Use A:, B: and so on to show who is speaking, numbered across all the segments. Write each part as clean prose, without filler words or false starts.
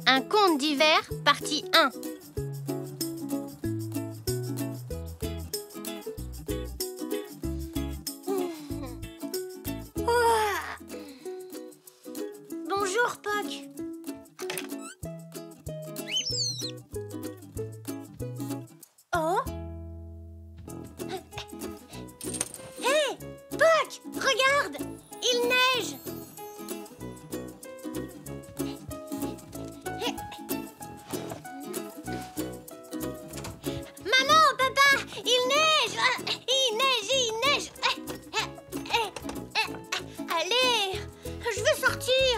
A: Un conte d'hiver, partie 1. Bonjour, Puck. Oh? Hé, Puck, regarde! Il neige! Maman, papa, il neige! Il neige! Allez, je veux sortir!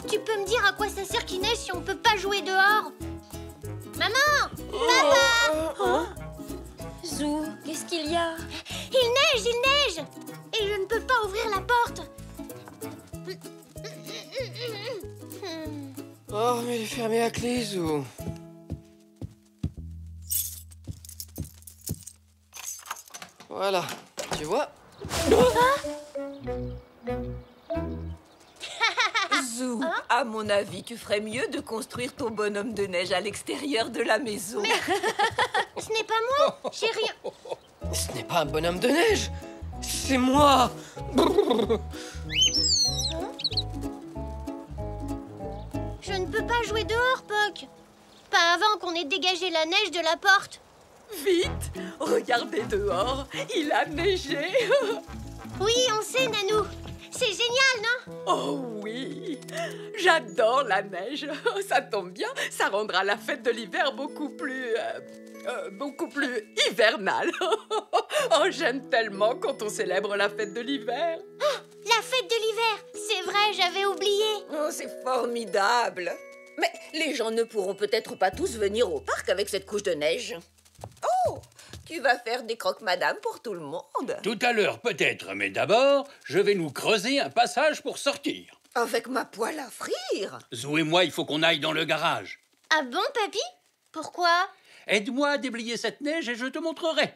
A: Tu peux me dire à quoi ça sert qu'il neige si on peut pas jouer dehors? Maman! Papa!
B: Zou, qu'est-ce qu'il y a?
A: Il neige! Et je ne peux pas ouvrir la porte!
C: Oh, mais il est fermé à clé, Zou. Voilà, tu vois?
B: Zou, à mon avis, tu ferais mieux de construire ton bonhomme de neige à l'extérieur de la maison.
A: Ce n'est pas moi! J'ai rien...
C: Ce n'est pas un bonhomme de neige, c'est moi.
A: Je ne peux pas jouer dehors, Puck. Pas avant qu'on ait dégagé la neige de la porte.
B: Vite, regardez dehors, il a neigé.
A: Oui, on sait, Nanou. C'est génial, non?
B: Oh oui, j'adore la neige. Ça tombe bien, ça rendra la fête de l'hiver beaucoup plus hivernale. Oh, j'aime tellement quand on célèbre la fête de l'hiver.
A: Oh, la fête de l'hiver! C'est vrai, j'avais oublié.
B: Oh, c'est formidable. Mais les gens ne pourront peut-être pas tous venir au parc avec cette couche de neige. Oh, tu vas faire des croque-madame pour tout le monde.
D: Tout à l'heure, peut-être, mais d'abord, je vais nous creuser un passage pour sortir.
B: Avec ma poêle à frire.
D: Zou et moi, il faut qu'on aille dans le garage.
A: Ah bon, papy? Pourquoi?
D: Aide-moi à déblayer cette neige et je te montrerai.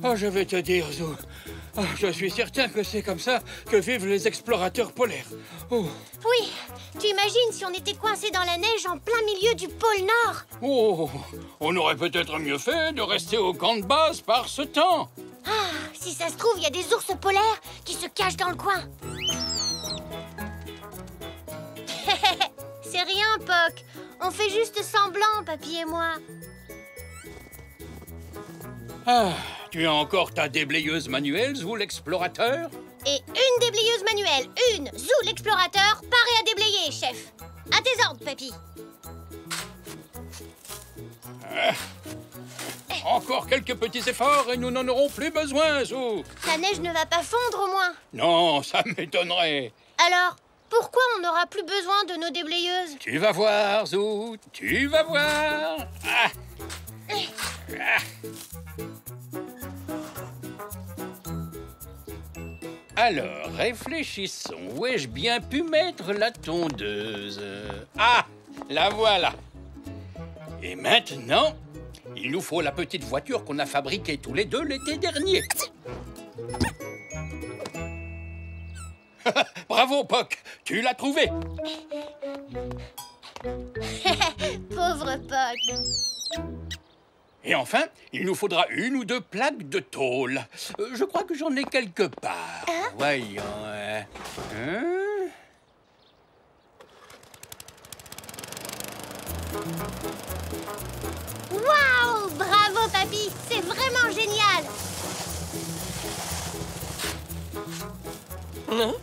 C: Oh, je vais te dire, Zou. Oh, je suis certain que c'est comme ça que vivent les explorateurs polaires. Oh.
A: Oui, tu imagines si on était coincé dans la neige en plein milieu du pôle Nord?
D: Oh, on aurait peut-être mieux fait de rester au camp de base par ce temps.
A: Ah, si ça se trouve, il y a des ours polaires qui se cachent dans le coin. C'est rien, Puck. On fait juste semblant, papy et moi.
D: Ah, tu as encore ta déblayeuse manuelle, Zou l'explorateur?
A: Et une déblayeuse manuelle, une. Zou l'explorateur, paré à déblayer, chef. À tes ordres, papy.
D: Encore quelques petits efforts et nous n'en aurons plus besoin, Zou.
A: La neige ne va pas fondre, au moins.
D: Non, ça m'étonnerait.
A: Alors, pourquoi on n'aura plus besoin de nos déblayeuses?
D: Tu vas voir, Zou, tu vas voir. Ah. Ah. Alors, réfléchissons. Où ai-je bien pu mettre la tondeuse? Ah, la voilà. Et maintenant, il nous faut la petite voiture qu'on a fabriquée tous les deux l'été dernier. Bravo, Puck, tu l'as trouvée.
A: Pauvre Puck.
D: Et enfin, il nous faudra une ou deux plaques de tôle. Je crois que j'en ai quelque part. Voyons.
A: Waouh! Bravo, papy! C'est vraiment génial!
C: Hein?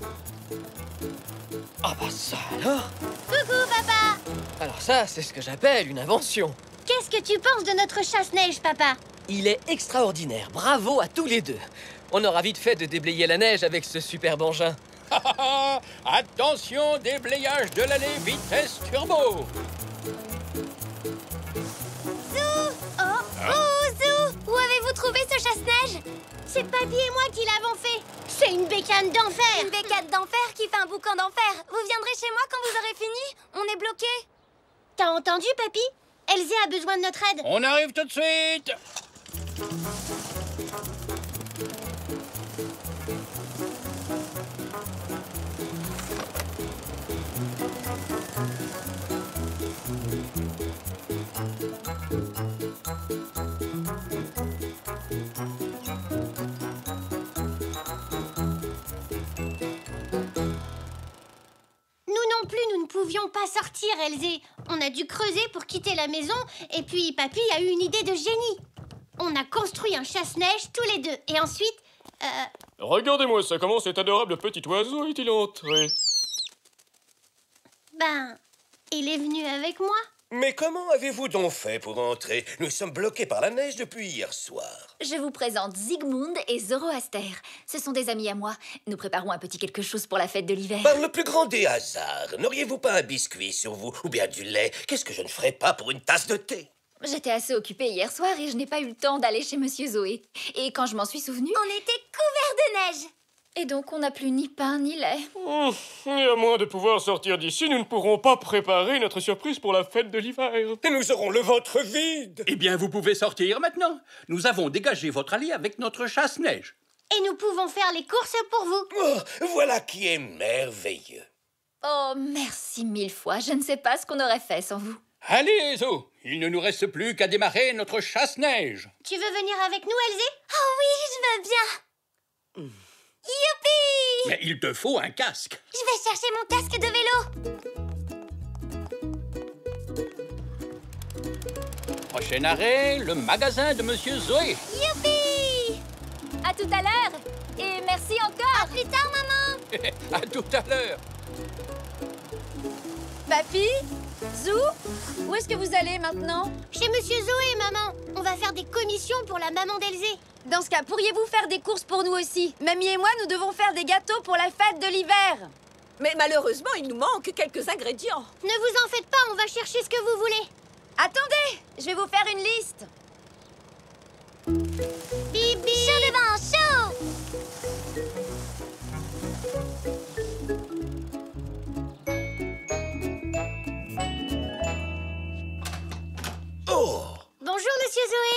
C: Ah bah ça alors?
A: Coucou, papa!
C: Alors ça, c'est ce que j'appelle une invention.
A: Qu'est-ce que tu penses de notre chasse-neige, papa?
C: Il est extraordinaire, bravo à tous les deux. On aura vite fait de déblayer la neige avec ce superbe engin.
D: Attention, déblayage de l'allée vitesse turbo.
A: Zou! Oh, Zou! Où avez-vous trouvé ce chasse-neige? C'est papy et moi qui l'avons fait. C'est une bécane d'enfer!
E: Une bécane d'enfer qui fait un boucan d'enfer. Vous viendrez chez moi quand vous aurez fini? On est bloqués.
A: T'as entendu, papy? Elzé a besoin de notre aide.
D: On arrive tout de suite.
A: Nous ne pouvions pas sortir, Elzé. On a dû creuser pour quitter la maison, et puis Papy a eu une idée de génie. On a construit un chasse-neige tous les deux, et ensuite...
E: Regardez-moi ça, comment cet adorable petit oiseau est-il entré?
A: Ben, il est venu avec moi.
F: Mais comment avez-vous donc fait pour entrer? Nous sommes bloqués par la neige depuis hier soir.
G: Je vous présente Zygmunt et Zoroaster. Ce sont des amis à moi. Nous préparons un petit quelque chose pour la fête de l'hiver.
F: Par le plus grand des hasards, n'auriez-vous pas un biscuit sur vous ou bien du lait? Qu'est-ce que je ne ferais pas pour une tasse de thé?
G: J'étais assez occupée hier soir et je n'ai pas eu le temps d'aller chez Monsieur Zoé. Et quand je m'en suis souvenue...
A: On était couverts de neige.
G: Et donc on n'a plus ni pain ni lait.
E: Et à moins de pouvoir sortir d'ici, nous ne pourrons pas préparer notre surprise pour la fête de l'hiver.
F: Et nous aurons le ventre vide.
D: Eh bien, vous pouvez sortir maintenant. Nous avons dégagé votre allée avec notre chasse-neige.
A: Et nous pouvons faire les courses pour vous.
F: Oh, voilà qui est merveilleux.
G: Oh, merci 1000 fois. Je ne sais pas ce qu'on aurait fait sans vous.
D: Allez, Zo, il ne nous reste plus qu'à démarrer notre chasse-neige.
A: Tu veux venir avec nous, Elzé? Oh oui, je veux bien. Youpi!
D: Mais il te faut un casque.
A: Je vais chercher mon casque de vélo.
D: Prochain arrêt, le magasin de Monsieur Zoé.
A: Youpi!
G: À tout à l'heure. Et merci encore.
A: À plus tard, maman.
D: À tout à l'heure.
H: Papy? Zou? Où est-ce que vous allez maintenant?
A: Chez Monsieur Zoé, maman. On va faire des commissions pour la maman d'Elzé.
H: Dans ce cas, pourriez-vous faire des courses pour nous aussi? Mamie et moi, nous devons faire des gâteaux pour la fête de l'hiver.
B: Mais malheureusement, il nous manque quelques ingrédients.
A: Ne vous en faites pas, on va chercher ce que vous voulez.
H: Attendez, je vais vous faire une liste.
A: Bibi! Chaud devant, chaud!
F: Oh,
A: Bonjour, Monsieur Zoé.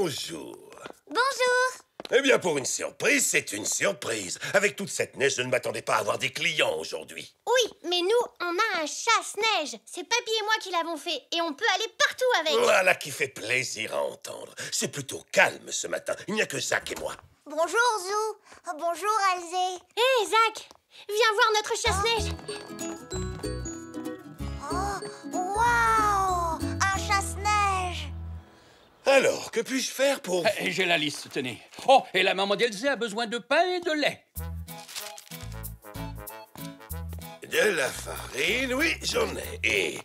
F: bonjour.
A: Bonjour.
F: Eh bien, pour une surprise, c'est une surprise. Avec toute cette neige, je ne m'attendais pas à avoir des clients aujourd'hui.
A: Oui, mais nous, on a un chasse-neige. C'est Papy et moi qui l'avons fait, et on peut aller partout avec.
F: Voilà qui fait plaisir à entendre. C'est plutôt calme ce matin. Il n'y a que Zach et moi.
A: Bonjour, Zou. Bonjour, Elzé. Hé, Zach, viens voir notre chasse-neige. Oh, waouh! Un chasse-neige.
F: Alors, que puis-je faire pour vous?
D: J'ai la liste, tenez. Oh, et la maman d'Elzé a besoin de pain et de lait.
F: De la farine, oui, j'en ai. Et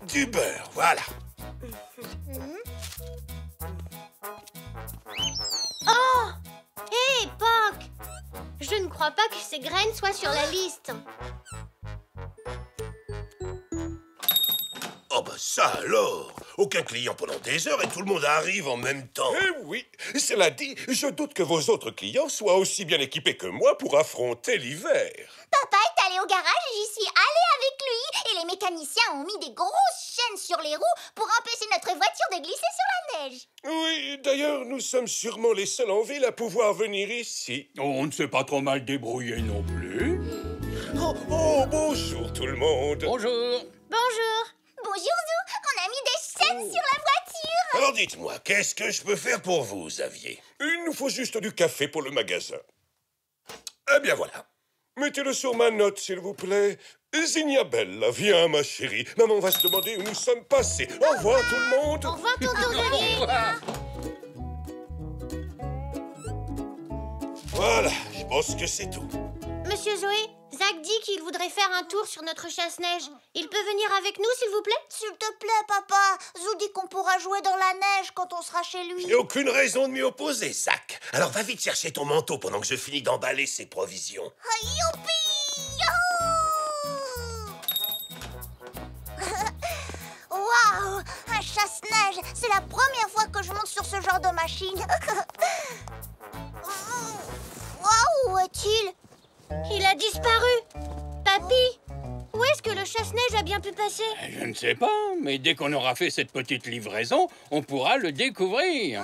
F: du beurre, voilà.
A: Oh! Hé, Poc! Je ne crois pas que ces graines soient sur la liste.
F: Oh bah ça alors! Aucun client pendant des heures et tout le monde arrive en même temps. Eh oui, cela dit, je doute que vos autres clients soient aussi bien équipés que moi pour affronter l'hiver.
A: Papa est allé au garage et j'y suis allée avec lui. Et les mécaniciens ont mis des grosses chaînes sur les roues pour empêcher notre voiture de glisser sur la neige.
F: Oui, d'ailleurs, nous sommes sûrement les seuls en ville à pouvoir venir ici.
D: Oh, on ne s'est pas trop mal débrouillé non plus.
F: Oh, bonjour tout le monde.
D: Bonjour.
A: Bonjour. Bonjour, Zou. On a mis des chaînes sur la voiture.
F: Alors dites-moi, qu'est-ce que je peux faire pour vous, Xavier? Il nous faut juste du café pour le magasin. Eh bien voilà. Mettez-le sur ma note, s'il vous plaît. Zignabella, viens, ma chérie. Maman va se demander où nous sommes passés. Au revoir, tout le monde.
A: Au revoir, tonton Xavier.
F: Voilà, je pense que c'est tout.
A: Monsieur Zoé, Zach dit qu'il voudrait faire un tour sur notre chasse-neige. Il peut venir avec nous, s'il vous plaît? S'il te plaît, papa. Zou dit qu'on pourra jouer dans la neige quand on sera chez lui.
F: Il n'y a aucune raison de m'y opposer, Zach. Alors va vite chercher ton manteau pendant que je finis d'emballer ces provisions.
A: Youpi! Waouh! Un chasse-neige! C'est la première fois que je monte sur ce genre de machine. Waouh! Où est-il? Il a disparu. Papy, où est est-ce que le chasse-neige a bien pu passer?
D: Je ne sais pas, mais dès qu'on aura fait cette petite livraison, on pourra le découvrir.